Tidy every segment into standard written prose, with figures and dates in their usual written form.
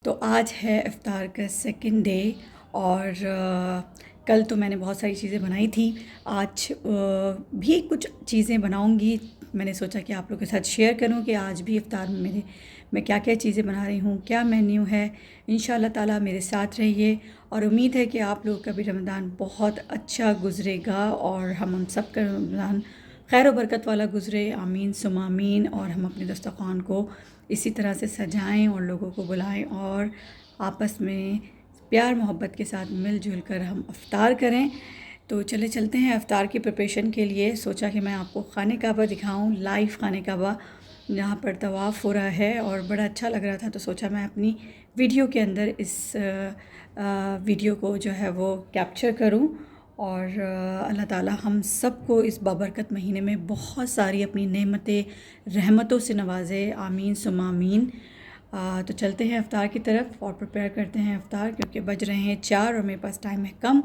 तो आज है इफ़्तार का सेकंड डे और कल तो मैंने बहुत सारी चीज़ें बनाई थी। आज भी कुछ चीज़ें बनाऊंगी। मैंने सोचा कि आप लोगों के साथ शेयर करूं कि आज भी इफ़्तार में मैं क्या क्या चीज़ें बना रही हूं, क्या मेन्यू है। इंशाल्लाह ताला मेरे साथ रहिए और उम्मीद है कि आप लोगों का भी रमज़ान बहुत अच्छा गुज़रेगा और हम उन सब का रमज़ान खैर बरकत वाला गुज़रे। आमीन सुम आमीन। और हम अपने दस्तरख़्वान को इसी तरह से सजाएं और लोगों को बुलाएं और आपस में प्यार मोहब्बत के साथ मिलजुल कर हम इफ़्तार करें। तो चलते हैं इफ़्तार की प्रिपरेशन के लिए। सोचा कि मैं आपको खाने काबा दिखाऊं, लाइव खाने काबा जहाँ पर तवाफ़ हो रहा है और बड़ा अच्छा लग रहा था। तो सोचा मैं अपनी वीडियो के अंदर इस वीडियो को जो है वो कैप्चर करूं और अल्लाह ताला हम सबको इस बाबरकत महीने में बहुत सारी अपनी नेमतें रहमतों से नवाजे। आमीन सुम आमीन। तो चलते हैं इफ़्तार की तरफ और प्रिपेयर करते हैं इफ़्तार, क्योंकि बज रहे हैं 4 और मेरे पास टाइम है कम।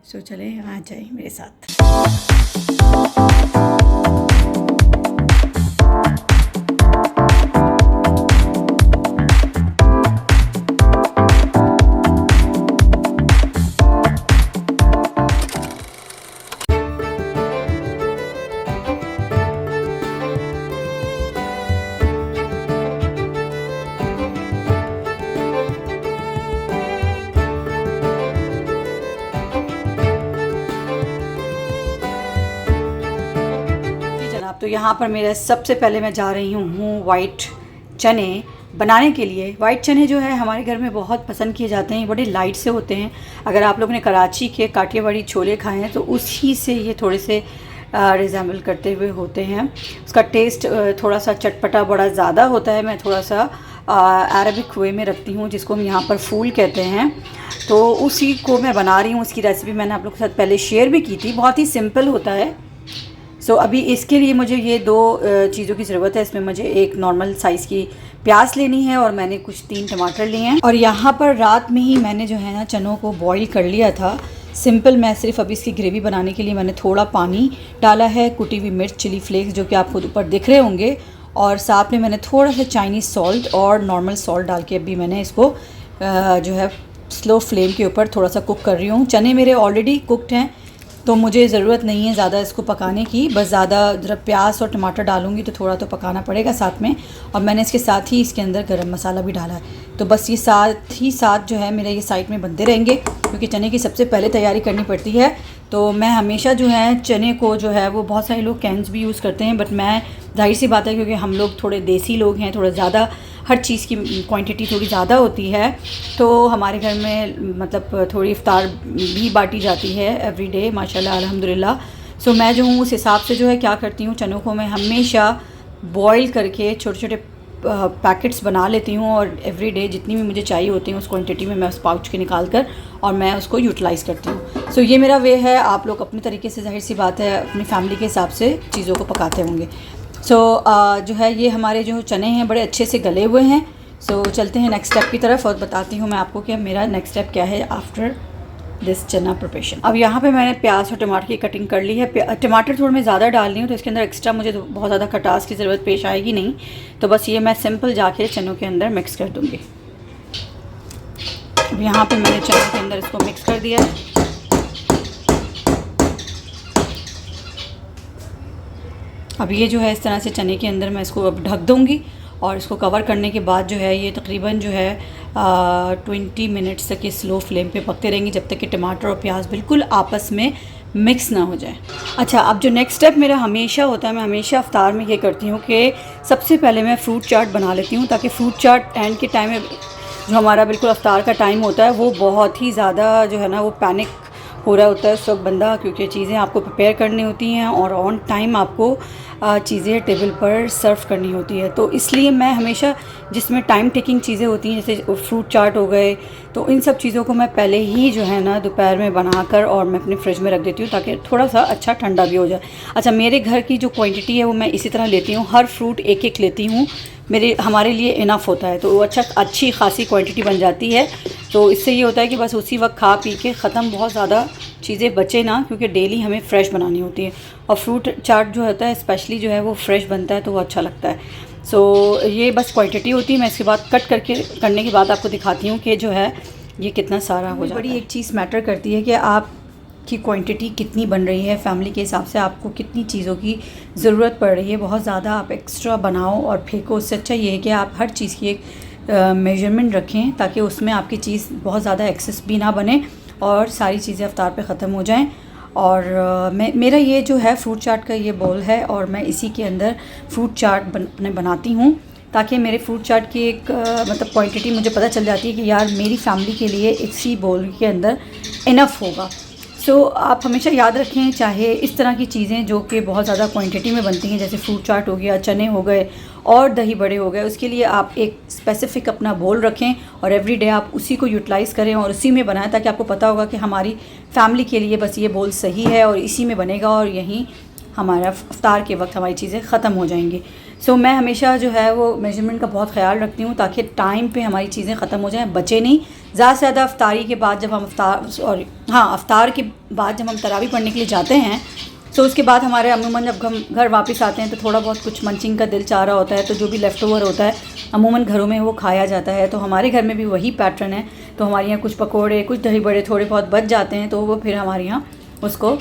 सो चले आ जाए मेरे साथ। तो यहाँ पर मेरा सबसे पहले मैं जा रही हूँ वाइट चने बनाने के लिए। वाइट चने जो है हमारे घर में बहुत पसंद किए जाते हैं, बड़े लाइट से होते हैं। अगर आप लोगों ने कराची के काठियावाड़ी छोले खाए हैं तो उसी से ये थोड़े से रिजेंबल करते हुए होते हैं। उसका टेस्ट थोड़ा सा चटपटा बड़ा ज़्यादा होता है। मैं थोड़ा सा अरबिक वे में रखती हूँ, जिसको हम यहाँ पर फूल कहते हैं। तो उसी को मैं बना रही हूँ। उसकी रेसिपी मैंने आप लोगों के साथ पहले शेयर भी की थी। बहुत ही सिंपल होता है। अभी इसके लिए मुझे ये दो चीज़ों की ज़रूरत है। इसमें मुझे एक नॉर्मल साइज़ की प्याज लेनी है और मैंने कुछ 3 टमाटर लिए हैं। और यहाँ पर रात में ही मैंने जो है ना चनों को बॉईल कर लिया था। सिंपल मैं सिर्फ अभी इसकी ग्रेवी बनाने के लिए मैंने थोड़ा पानी डाला है, कुटी हुई मिर्च, चिली फ्लेक्स जो कि आप खुद ऊपर दिख रहे होंगे, और साथ में मैंने थोड़ा सा चाइनीज़ सॉल्ट और नॉर्मल सॉल्ट डाल के अभी मैंने इसको जो है स्लो फ्लेम के ऊपर थोड़ा सा कुक कर रही हूँ। चने मेरे ऑलरेडी कुकड हैं तो मुझे ज़रूरत नहीं है ज़्यादा इसको पकाने की। बस ज़्यादा जब प्याज और टमाटर डालूंगी तो थोड़ा तो पकाना पड़ेगा साथ में। और मैंने इसके साथ ही इसके अंदर गरम मसाला भी डाला है। तो बस ये साथ ही साथ जो है मेरे ये साइड में बनते रहेंगे, क्योंकि चने की सबसे पहले तैयारी करनी पड़ती है। तो मैं हमेशा जो है चने को जो है वो बहुत सारे लोग कैन्स भी यूज़ करते हैं, बट मैं जाहिर सी बात है क्योंकि हम लोग थोड़े देसी लोग हैं, थोड़ा ज़्यादा हर चीज़ की क्वांटिटी थोड़ी ज़्यादा होती है। तो हमारे घर में मतलब थोड़ी इफ़्तार भी बांटी जाती है एवरी डे माशाल्लाह अल्हम्दुलिल्लाह। मैं जो हूँ उस हिसाब से जो है क्या करती हूँ, चनों को मैं हमेशा बॉईल करके छोटे छोटे पैकेट्स बना लेती हूँ और एवरी डे जितनी भी मुझे चाहिए होती हैं उस क्वांटिटी में मैं उस पाउच के निकाल कर और मैं उसको यूटिलाइज़ करती हूँ। ये मेरा वे है। आप लोग अपनी तरीके से जाहिर सी बात है अपनी फैमिली के हिसाब से चीज़ों को पकाते होंगे। जो है ये हमारे जो चने हैं बड़े अच्छे से गले हुए हैं। चलते हैं नेक्स्ट स्टेप की तरफ और बताती हूँ मैं आपको कि मेरा नेक्स्ट स्टेप क्या है आफ्टर दिस चना प्रिपरेशन। अब यहाँ पे मैंने प्याज और टमाटर की कटिंग कर ली है। टमाटर थोड़े मैं ज़्यादा डाल रही हूँ तो इसके अंदर एक्स्ट्रा मुझे तो बहुत ज़्यादा खटास की ज़रूरत पेश आएगी नहीं। तो बस ये मैं सिंपल जाके चनों के अंदर मिक्स कर दूँगी। अब यहाँ पे मैंने चनों के अंदर इसको मिक्स कर दिया है। अब ये जो है इस तरह से चने के अंदर मैं इसको अब ढक दूँगी और इसको कवर करने के बाद जो है ये तकरीबन जो है 20 मिनट्स तक ये स्लो फ्लेम पे पकते रहेंगे, जब तक कि टमाटर और प्याज बिल्कुल आपस में मिक्स ना हो जाए। अच्छा, अब जो नेक्स्ट स्टेप मेरा हमेशा होता है, मैं हमेशा इफ्तार में ये करती हूँ कि सबसे पहले मैं फ्रूट चाट बना लेती हूँ, ताकि फ्रूट चाट एंड के टाइम में जो हमारा बिल्कुल इफ्तार का टाइम होता है वो बहुत ही ज़्यादा जो है ना वो पैनिक हो रहा होता है उस वक्त बंदा, क्योंकि चीज़ें आपको प्रिपेयर करनी होती हैं और ऑन टाइम आपको चीज़ें टेबल पर सर्व करनी होती है। तो इसलिए मैं हमेशा जिसमें टाइम टेकिंग चीज़ें होती हैं जैसे फ्रूट चाट हो गए, तो इन सब चीज़ों को मैं पहले ही जो है ना दोपहर में बनाकर और मैं अपने फ्रिज में रख देती हूँ ताकि थोड़ा सा अच्छा ठंडा भी हो जाए। अच्छा, मेरे घर की जो क्वांटिटी है वो मैं इसी तरह लेती हूँ, हर फ्रूट एक एक लेती हूँ, हमारे लिए इनफ होता है, तो वो अच्छी खासी क्वांटिटी बन जाती है। तो इससे ये होता है कि बस उसी वक्त खा पी के ख़त्म, बहुत ज़्यादा चीज़ें बचे ना, क्योंकि डेली हमें फ़्रेश बनानी होती है और फ्रूट चाट जो होता है स्पेशली जो है वो फ्रेश बनता है तो वो अच्छा लगता है। सो ये बस क्वांटिटी होती है। मैं इसके बाद कट करने के बाद आपको दिखाती हूँ कि जो है ये कितना सारा हो जाता है। बड़ी एक चीज़ मैटर करती है कि आपकी क्वांटिटी कितनी बन रही है, फैमिली के हिसाब से आपको कितनी चीज़ों की ज़रूरत पड़ रही है। बहुत ज़्यादा आप एक्स्ट्रा बनाओ और फेंको, उससे अच्छा ये है कि आप हर चीज़ की एक मेजरमेंट रखें ताकि उसमें आपकी चीज़ बहुत ज़्यादा एक्सेस भी ना बने और सारी चीज़ें अफ्तार पे ख़त्म हो जाएं। और मेरा ये जो है फ्रूट चाट का ये बोल है और मैं इसी के अंदर फ्रूट चाट बनाती हूँ ताकि मेरे फ्रूट चाट की एक मतलब क्वांटिटी मुझे पता चल जाती है कि यार मेरी फैमिली के लिए इसी बोल के अंदर इनफ होगा। सो आप हमेशा याद रखें, चाहे इस तरह की चीज़ें जो कि बहुत ज़्यादा क्वांटिटी में बनती हैं जैसे फ्रूट चाट हो गया, चने हो गए और दही बड़े हो गए, उसके लिए आप एक स्पेसिफ़िक अपना बोल रखें और एवरीडे आप उसी को यूटिलाइज़ करें और उसी में बनाएं ताकि आपको पता होगा कि हमारी फैमिली के लिए बस ये बोल सही है और इसी में बनेगा और यहीं हमारा इफ्तार के वक्त हमारी चीज़ें ख़त्म हो जाएंगी। सो मैं हमेशा जो है वो मेजरमेंट का बहुत ख्याल रखती हूँ ताकि टाइम पे हमारी चीज़ें ख़त्म हो जाएं, बचे नहीं। ज़्यादा से ज़्यादा इफ्तारी के बाद जब हम इफ्तार के बाद जब हम तरावी पढ़ने के लिए जाते हैं तो उसके बाद हमारे अमूमन जब हम घर वापस आते हैं तो थोड़ा बहुत कुछ मंचिंग का दिल चाह रहा होता है, तो जो भी लेफ़्ट ओवर होता है अमूमन घरों में वो खाया जाता है। तो हमारे घर में भी वही पैटर्न है। तो हमारे यहाँ कुछ पकोड़े, कुछ दही बड़े थोड़े बहुत बच जाते हैं तो वो फिर हमारे यहाँ उसको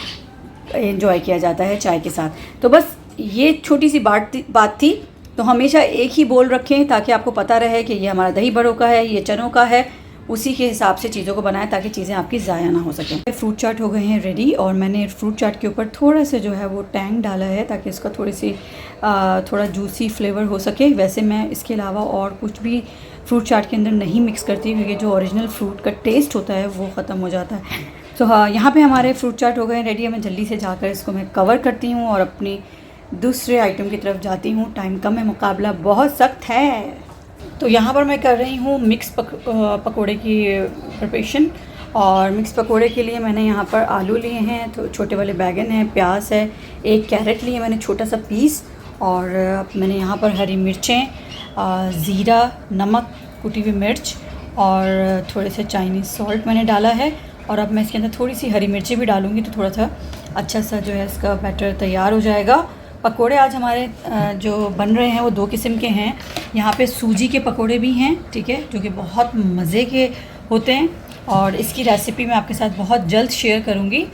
एंजॉय किया जाता है चाय के साथ। तो बस ये छोटी सी बात थी। तो हमेशा एक ही बोल रखें ताकि आपको पता रहे कि ये हमारा दही बड़ों का है, ये चनों का है, उसी के हिसाब से चीज़ों को बनाएं ताकि चीज़ें आपकी ज़ाया ना हो सकें। फ्रूट चाट हो गए हैं रेडी और मैंने फ्रूट चाट के ऊपर थोड़ा सा जो है वो टैंग डाला है ताकि इसका थोड़ा जूसी फ्लेवर हो सके। वैसे मैं इसके अलावा और कुछ भी फ्रूट चाट के अंदर नहीं मिक्स करती क्योंकि जो ओरिजिनल फ्रूट का टेस्ट होता है वो ख़त्म हो जाता है। तो हाँ, यहाँ पे हमारे फ्रूट चाट हो गए रेडी है। मैं जल्दी से जाकर इसको मैं कवर करती हूँ और अपनी दूसरे आइटम की तरफ जाती हूँ। टाइम कम है, मुकाबला बहुत सख्त है। तो यहाँ पर मैं कर रही हूँ मिक्स पकोड़े की प्रिपरेशन। और मिक्स पकोड़े के लिए मैंने यहाँ पर आलू लिए हैं, तो छोटे वाले बैगन हैं, प्याज है, एक कैरेट लिए मैंने छोटा सा पीस, और मैंने यहाँ पर हरी मिर्चें, ज़ीरा, नमक, कुटी हुई मिर्च और थोड़े से चाइनीज़ सॉल्ट मैंने डाला है। और अब मैं इसके अंदर थोड़ी सी हरी मिर्ची भी डालूँगी तो थोड़ा सा अच्छा सा जो है इसका बैटर तैयार हो जाएगा। पकोड़े आज हमारे जो बन रहे हैं वो दो किस्म के हैं। यहाँ पे सूजी के पकोड़े भी हैं, ठीक है, जो कि बहुत मज़े के होते हैं और इसकी रेसिपी मैं आपके साथ बहुत जल्द शेयर करूँगी।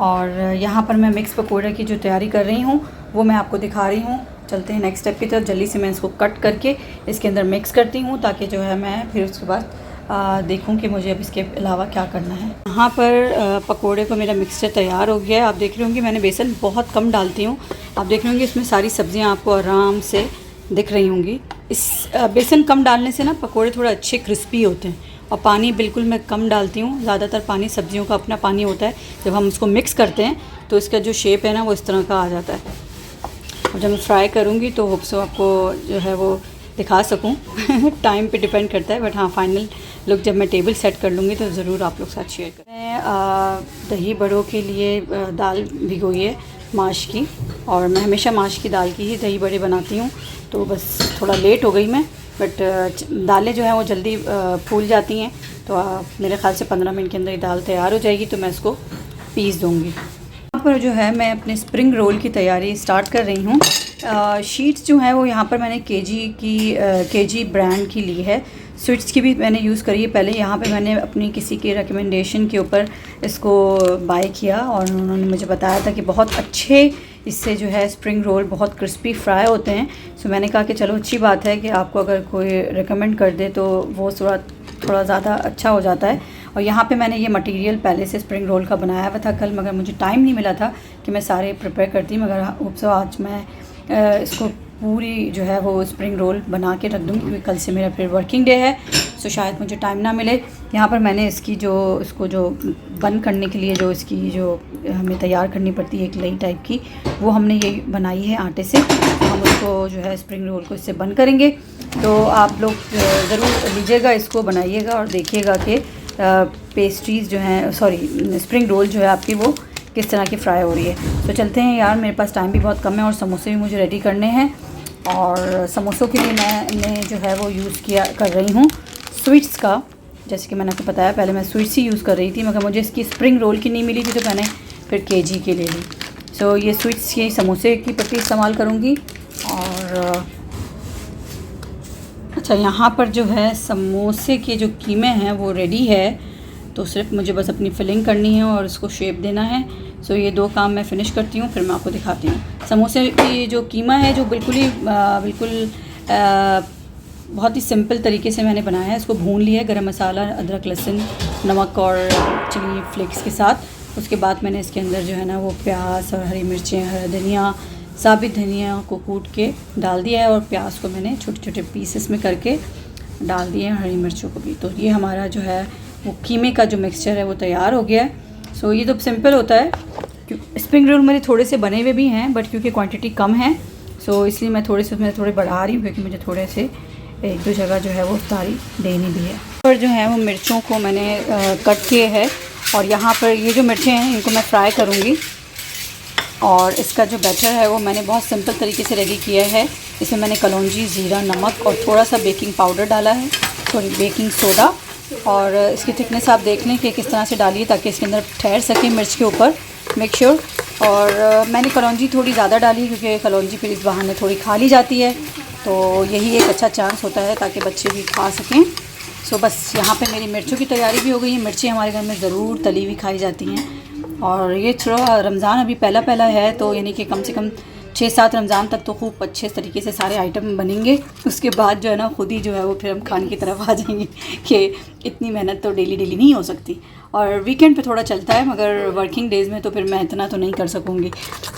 और यहाँ पर मैं मिक्स पकोड़े की जो तैयारी कर रही हूँ वो मैं आपको दिखा रही हूँ। चलते हैं नेक्स्ट स्टेप की तरफ। जल्दी से मैं इसको कट करके इसके अंदर मिक्स करती हूँ ताकि जो है मैं फिर उसके बाद देखूं कि मुझे अब इसके अलावा क्या करना है। यहाँ पर पकोड़े को मेरा मिक्सचर तैयार हो गया है। आप देख रहे होंगे मैंने बेसन बहुत कम डालती हूँ। आप देख रहे होंगे इसमें सारी सब्जियाँ आपको आराम से दिख रही होंगी। इस बेसन कम डालने से ना पकोड़े थोड़े अच्छे क्रिस्पी होते हैं। और पानी बिल्कुल मैं कम डालती हूँ, ज़्यादातर पानी सब्जियों का अपना पानी होता है। जब हम उसको मिक्स करते हैं तो इसका जो शेप है ना वो इस तरह का आ जाता है। और जब मैं फ्राई करूँगी तो होप सो आपको जो है वो दिखा सकूं। टाइम पे डिपेंड करता है, बट हाँ फाइनल लुक जब मैं टेबल सेट कर लूँगी तो ज़रूर आप लोग साथ शेयर करें। मैं दही बड़ों के लिए दाल भिगोई है माश की, और मैं हमेशा माश की दाल की ही दही बड़े बनाती हूँ। तो बस थोड़ा लेट हो गई मैं, बट दालें जो हैं वो जल्दी फूल जाती हैं। तो मेरे ख़्याल से 15 मिनट के अंदर ये दाल तैयार हो जाएगी तो मैं इसको पीस दूँगी। यहाँ पर जो है मैं अपने स्प्रिंग रोल की तैयारी स्टार्ट कर रही हूँ। शीट्स जो हैं वो यहाँ पर मैंने केजी ब्रांड की ली है। स्वीट्स की भी मैंने यूज़ करी है पहले। यहाँ पे मैंने अपनी किसी के रिकमेंडेशन के ऊपर इसको बाय किया और उन्होंने मुझे बताया था कि बहुत अच्छे इससे जो है स्प्रिंग रोल बहुत क्रिस्पी फ्राई होते हैं। सो मैंने कहा कि चलो अच्छी बात है कि आपको अगर कोई रिकमेंड कर दे तो वो थोड़ा ज़्यादा अच्छा हो जाता है। और यहाँ पे मैंने ये मटेरियल पहले से स्प्रिंग रोल का बनाया हुआ था कल, मगर मुझे टाइम नहीं मिला था कि मैं सारे प्रिपेयर करती, मगर होप सो आज मैं इसको पूरी जो है वो स्प्रिंग रोल बना के रख दूँगी क्योंकि कल से मेरा फिर वर्किंग डे है। सो शायद मुझे टाइम ना मिले। यहाँ पर मैंने इसको जो बंद करने के लिए जो हमें तैयार करनी पड़ती है एक लई टाइप की, वो हमने ये बनाई है आटे से। तो हम उसको जो है स्प्रिंग रोल को इससे बंद करेंगे। तो आप लोग ज़रूर लीजिएगा, इसको बनाइएगा और देखिएगा कि पेस्ट्रीज़ जो हैं स्प्रिंग रोल जो है आपकी वो किस तरह की फ्राई हो रही है। तो चलते हैं यार, मेरे पास टाइम भी बहुत कम है और समोसे भी मुझे रेडी करने हैं। और समोसों के लिए मैं जो है वो यूज़ कर रही हूँ स्वीट्स का। जैसे कि मैंने आपको बताया पहले मैं स्वीट्स ही यूज़ कर रही थी, मगर मुझे इसकी स्प्रिंग रोल की नहीं मिली थी तो मैंने फिर केजी की ले ली। सो ये स्वीट्स की समोसे की पट्टी इस्तेमाल करूँगी। और अच्छा, यहाँ पर जो है समोसे के जो कीमे हैं वो रेडी है, तो सिर्फ मुझे बस अपनी फिलिंग करनी है और उसको शेप देना है। सो ये 2 काम मैं फ़िनिश करती हूँ, फिर मैं आपको दिखाती हूँ। समोसे की जो कीमा है जो बिल्कुल बहुत ही सिंपल तरीके से मैंने बनाया है। इसको भून लिया है गरम मसाला, अदरक, लहसुन, नमक और चिली फ्लेक्स के साथ। उसके बाद मैंने इसके अंदर जो है ना वो प्याज और हरी मिर्चें, हरा धनिया, साबित धनिया को कूट के डाल दिया है और प्याज को मैंने छोटे छोटे पीसेस में करके डाल दिए हैं, हरी मिर्चों को भी। तो ये हमारा जो है वो कीमे का जो मिक्सचर है वो तैयार हो गया है। सो ये तो सिंपल होता है। स्प्रिंग रोल मेरे थोड़े से बने हुए भी हैं, बट क्योंकि क्वांटिटी कम है सो इसलिए मैं थोड़े बढ़ा रही हूँ, क्योंकि मुझे थोड़े से 1-2 जगह जो है वो तारी देनी भी है। पर जो है वो मिर्चों को मैंने कट किए है और यहाँ पर ये जो मिर्चें हैं इनको मैं फ्राई करूँगी। और इसका जो बैटर है वो मैंने बहुत सिंपल तरीके से रेडी किया है। इसमें मैंने कलौंजी, ज़ीरा, नमक और थोड़ा सा बेकिंग पाउडर डाला है, थोड़ी बेकिंग सोडा। और इसकी थिकनेस आप देख लें कि किस तरह से डालिए ताकि इसके अंदर ठहर सके मिर्च के ऊपर, मेक श्योर। और मैंने कलौंजी थोड़ी ज़्यादा डाली क्योंकि कलौंजी फिर इस बहाने थोड़ी खा ली जाती है, तो यही एक अच्छा चांस होता है ताकि बच्चे भी खा सकें। सो बस यहाँ पे मेरी मिर्चों की तैयारी भी हो गई है। मिर्ची हमारे घर में ज़रूर तली हुई खाई जाती हैं। और ये थोड़ा रमज़ान अभी पहला है, तो यानी कि कम से कम 6-7 रमज़ान तक तो खूब अच्छे तरीके से सारे आइटम बनेंगे। उसके बाद जो है ना खुद ही जो है वो फिर हम खाने की तरफ आ जाएंगे कि इतनी मेहनत तो डेली नहीं हो सकती। और वीकेंड पे थोड़ा चलता है, मगर वर्किंग डेज़ में तो फिर मैं इतना तो नहीं कर सकूँगी।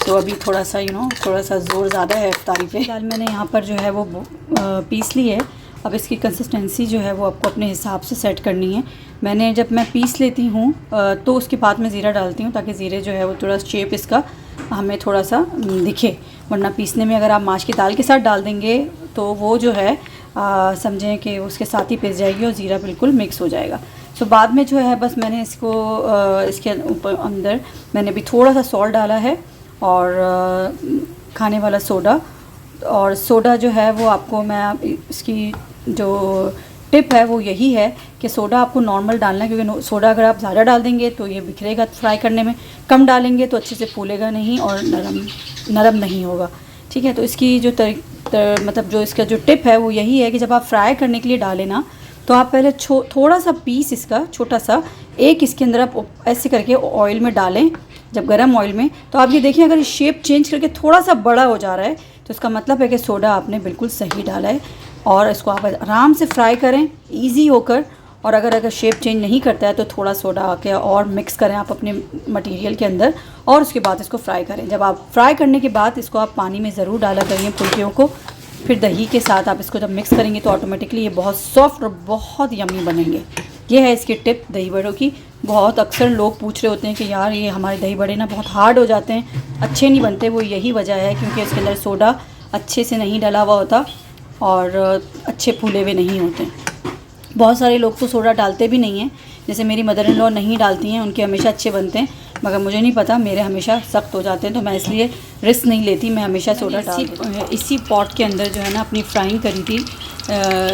तो अभी थोड़ा सा थोड़ा सा ज़ोर ज़्यादा है इफ्तारी पे। फिलहाल मैंने यहाँ पर जो है वो पीस ली है। अब इसकी कंसिस्टेंसी जो है वो आपको अपने हिसाब से सेट करनी है। जब मैं पीस लेती हूँ तो उसके बाद मैं ज़ीरा डालती हूँ ताकि ज़ीरे जो है वो थोड़ा शेप इसका हमें थोड़ा सा दिखे, वरना पीसने में अगर आप माश की दाल के साथ डाल देंगे तो वो जो है समझें कि उसके साथ ही पिस जाएगी और ज़ीरा बिल्कुल मिक्स हो जाएगा। सो बाद में जो है बस मैंने इसको इसके ऊपर अंदर मैंने भी थोड़ा सा सॉल्ट डाला है और खाने वाला सोडा। और सोडा जो है वो आपको मैं इसकी जो टिप है वो यही है कि सोडा आपको नॉर्मल डालना है, क्योंकि सोडा अगर आप ज़्यादा डाल देंगे तो ये बिखरेगा फ्राई करने में, कम डालेंगे तो अच्छे से फूलेगा नहीं और नरम नहीं होगा। ठीक है, तो इसकी जो मतलब जो इसका जो टिप है वो यही है कि जब आप फ्राई करने के लिए डालें ना तो आप पहले थोड़ा सा पीस इसका छोटा सा एक इसके अंदर आप ऐसे करके ऑयल में डालें, जब गर्म ऑयल में, तो आप ये देखिए अगर शेप चेंज करके थोड़ा सा बड़ा हो जा रहा है तो इसका मतलब है कि सोडा आपने बिल्कुल सही डाला है। और इसको आप आराम से फ्राई करें इजी होकर। और अगर शेप चेंज नहीं करता है तो थोड़ा सोडा आके और मिक्स करें आप अपने मटेरियल के अंदर और उसके बाद इसको फ्राई करें। जब आप फ्राई करने के बाद इसको आप पानी में ज़रूर डाला करिए फुल्कियों को, फिर दही के साथ आप इसको जब मिक्स करेंगे तो ऑटोमेटिकली ये बहुत सॉफ्ट और बहुत यम्मी बनेंगे। ये है इसकी टिप दही बड़ों की। बहुत अक्सर लोग पूछ रहे होते हैं कि यार ये हमारे दही बड़े ना बहुत हार्ड हो जाते हैं, अच्छे नहीं बनते। वो यही वजह है क्योंकि इसके अंदर सोडा अच्छे से नहीं डला हुआ होता और अच्छे फूले हुए नहीं होते। बहुत सारे लोग तो सोडा डालते भी नहीं हैं, जैसे मेरी मदर इन लॉ नहीं डालती हैं, उनके हमेशा अच्छे बनते हैं, मगर मुझे नहीं पता, मेरे हमेशा सख्त हो जाते हैं, तो मैं इसलिए रिस्क नहीं लेती, मैं हमेशा सोडा इसी पॉट के अंदर जो है ना अपनी फ्राइंग करी थी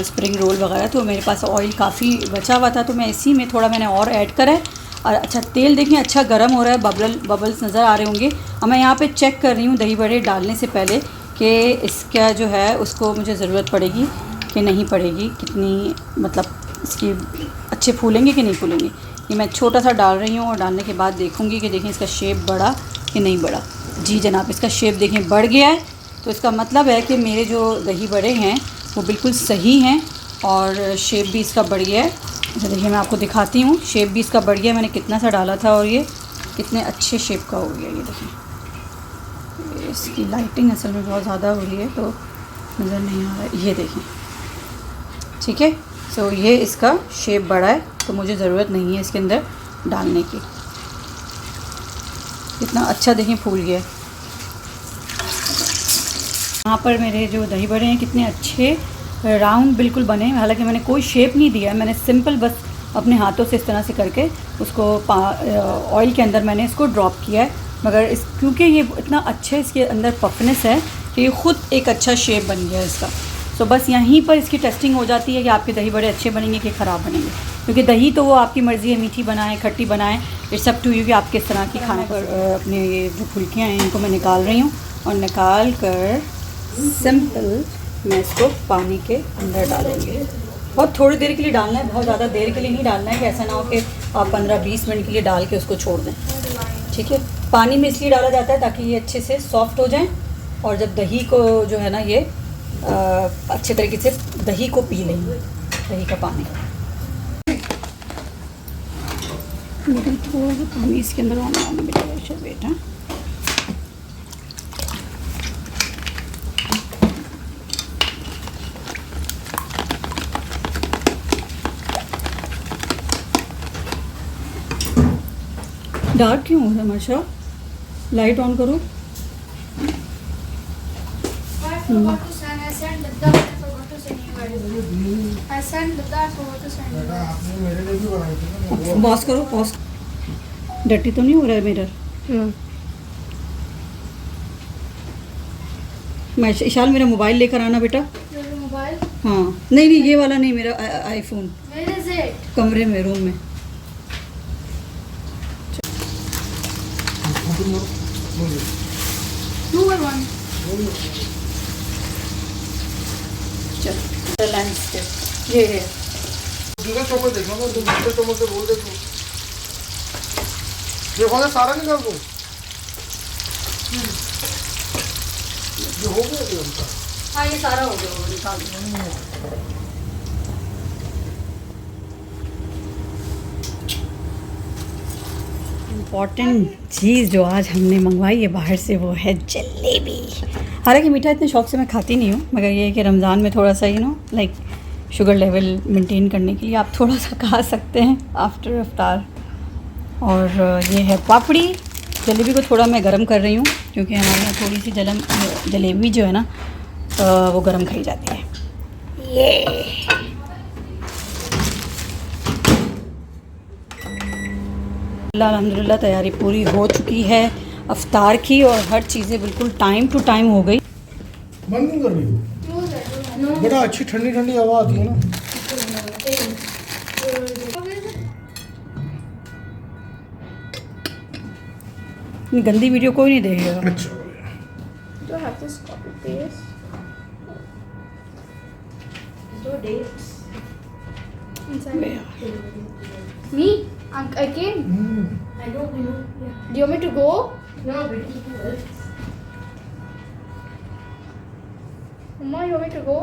स्प्रिंग रोल वगैरह, तो मेरे पास ऑयल काफ़ी बचा हुआ था, तो मैं इसी में थोड़ा मैंने और ऐड करा है। और अच्छा तेल देखें अच्छा गर्म हो रहा है, बबल्स नज़र आ रहे होंगे। अब मैं यहाँ पे चेक कर रही हूँ दही बड़े डालने से पहले कि इसका जो है उसको मुझे ज़रूरत पड़ेगी कि नहीं पड़ेगी, कितनी मतलब इसकी अच्छे फूलेंगे कि नहीं फूलेंगे। ये मैं छोटा सा डाल रही हूँ और डालने के बाद देखूँगी कि देखें इसका शेप बढ़ा कि नहीं बढ़ा। जी जनाब, इसका शेप देखें बढ़ गया है, तो इसका मतलब है कि मेरे जो दही बड़े हैं वो बिल्कुल सही हैं और शेप भी इसका बढ़ गया है। अच्छा देखिए मैं आपको दिखाती हूँ, शेप भी इसका बढ़ गया, मैंने कितना सा डाला था और ये कितने अच्छे शेप का हो गया। ये देखें इसकी लाइटिंग असल में बहुत ज़्यादा हो रही है तो नज़र नहीं आ रहा है, ये देखें ठीक है। सो ये इसका शेप बड़ा है तो मुझे ज़रूरत नहीं है इसके अंदर डालने की। कितना अच्छा देखें फूल गया है। यहाँ पर मेरे जो दही बड़े हैं कितने अच्छे राउंड बिल्कुल बने हैं, हालांकि मैंने कोई शेप नहीं दिया है, मैंने सिंपल बस अपने हाथों से इस तरह से करके उसको ऑयल के अंदर मैंने इसको ड्रॉप किया है। मगर क्योंकि ये इतना अच्छा इसके अंदर पफनेस है कि ये ख़ुद एक अच्छा शेप बन गया है इसका। सो बस यहीं पर इसकी टेस्टिंग हो जाती है कि आपके दही बड़े अच्छे बनेंगे कि ख़राब बनेंगे, क्योंकि दही तो वो आपकी मर्ज़ी है, मीठी बनाएं खट्टी बनाएं, इट्स अप टू यू कि आप किस तरह की खाने पर। अपने ये जो फुल्कियाँ हैं इनको मैं निकाल रही हूँ और निकाल कर सिंपल मैं इसको पानी के अंदर डालूँगी। बहुत थोड़ी देर के लिए डालना है, बहुत ज़्यादा देर के लिए नहीं डालना है कि ऐसा ना हो कि आप 15-20 मिनट के लिए डाल के उसको छोड़ दें। ठीक है, पानी में इसलिए डाला जाता है ताकि ये अच्छे से सॉफ्ट हो जाएं और जब दही को जो है ना ये अच्छे तरीके से दही को पी लेंगे, दही का पानी। थोड़ा सा पानी इसके अंदर आना बेटा। डार्क क्यों हो रहा है मर्शा? लाइट ऑन करो। पॉज करो, पॉज। डर्टी तो नहीं हो रहा है मिरर? इशाल मेरा मोबाइल लेकर आना बेटा। मोबाइल? हाँ, नहीं ये वाला नहीं, मेरा आईफोन कमरे में, रूम में। ये है देखो सारा निकाल दो। ये हो गया? हाँ, ये सारा हो गया, निकाल दो। इम्पॉर्टेंट चीज़ जो आज हमने मंगवाई है बाहर से वो है जलेबी। हालांकि मीठा इतने शौक से मैं खाती नहीं हूँ, मगर ये है कि रमज़ान में थोड़ा सा लाइक शुगर लेवल मेंटेन करने के लिए आप थोड़ा सा खा सकते हैं आफ्टर इफ्तार। और ये है पापड़ी। जलेबी को थोड़ा मैं गरम कर रही हूँ क्योंकि हमारे यहाँ थोड़ी सी जलेबी जो है ना वो गरम खाई जाती है। ये अल्हम्दुलिल्लाह तैयारी पूरी हो चुकी है अफ्तार की और हर चीज़ें बिल्कुल टाइम टू टाइम हो गई। बंद नहीं कर रही हो? बड़ा अच्छी ठंडी ठंडी हवा आती है ना। गंदी वीडियो कोई नहीं देखेगा। अच्छा, Do I have this copy paste? Do dates inside. Me? I came. I know. Yeah. Do you want me to go? No, but Mama, you want me to go?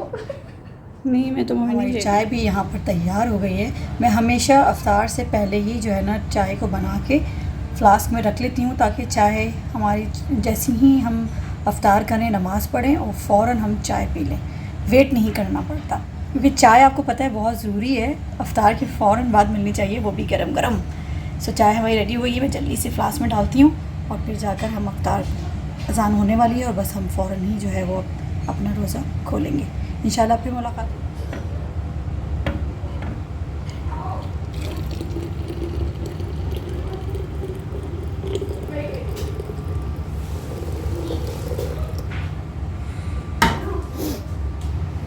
नहीं, मैं तो हमारी चाय भी यहाँ पर तैयार हो गई है। मैं हमेशा अफ्तार से पहले ही जो है ना चाय को बना के फ्लास्क में रख लेती हूँ ताकि चाय हमारी जैसे ही हम अफ्तार करें, नमाज़ पढ़ें और फ़ौरन हम चाय पी लें, वेट नहीं करना पड़ता। क्योंकि चाय आपको पता है बहुत ज़रूरी है, अफ्तार के फ़ौरन बाद मिलनी चाहिए, वो भी गरम गरम। सो चाय हमारी रेडी हो गई है, मैं जल्दी से फ्लास्क में डालती हूँ और फिर जाकर हम अफ्तार अज़ान होने वाली है और बस हम फ़ौरन ही जो है वो अपना रोज़ा खोलेंगे इंशाल्लाह। फिर मुलाकात।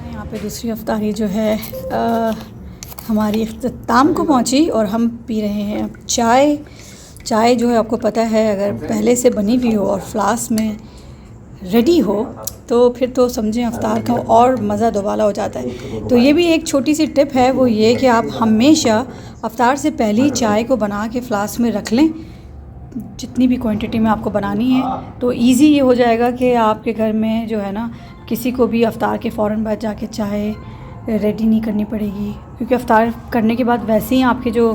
यहाँ पे दूसरी अफ्तारी जो है हमारी इख्तिताम को पहुँची और हम पी रहे हैं अब चाय। चाय जो है आपको पता है अगर पहले से बनी हुई हो और फ्लास्क में रेडी हो तो फिर तो समझें अफ्तार का और मज़ा दोबाला हो जाता है। तो ये भी एक छोटी सी टिप है, वो ये कि आप हमेशा अफ्तार से पहले चाय को बना के फ्लास्क में रख लें, जितनी भी क्वांटिटी में आपको बनानी है। तो इजी ये हो जाएगा कि आपके घर में जो है ना किसी को भी अफ्तार के फ़ौरन बाद जाके चाय रेडी नहीं करनी पड़ेगी, क्योंकि अफ्तार करने के बाद वैसे ही आपके जो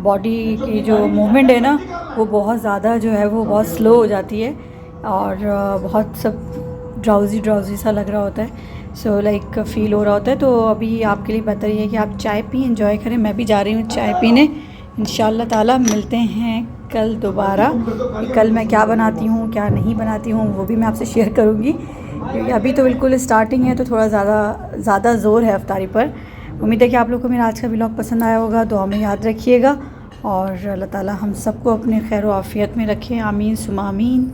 बॉडी की जो मूवमेंट है ना वो बहुत ज़्यादा जो है वो बहुत स्लो हो जाती है और बहुत सब ड्राउजी सा लग रहा होता है। सो लाइक फ़ील हो रहा होता है। तो अभी आपके लिए बेहतर ये है कि आप चाय पी, एंजॉय करें। मैं भी जा रही हूँ चाय पीने। इंशाल्लाह ताला मिलते हैं कल दोबारा। कल मैं क्या बनाती हूँ क्या नहीं बनाती हूँ वो भी मैं आपसे शेयर करूँगी, क्योंकि अभी तो बिल्कुल स्टार्टिंग है तो थोड़ा ज़्यादा ज़ोर है अफ्तारी पर। उम्मीद है कि आप लोग को मेरा आज का व्लॉग पसंद आया होगा। दुआ में याद रखिएगा और अल्लाह ताला हम सबको अपने खैर व आफ़ियत में रखें। आमीन सुमा आमीन।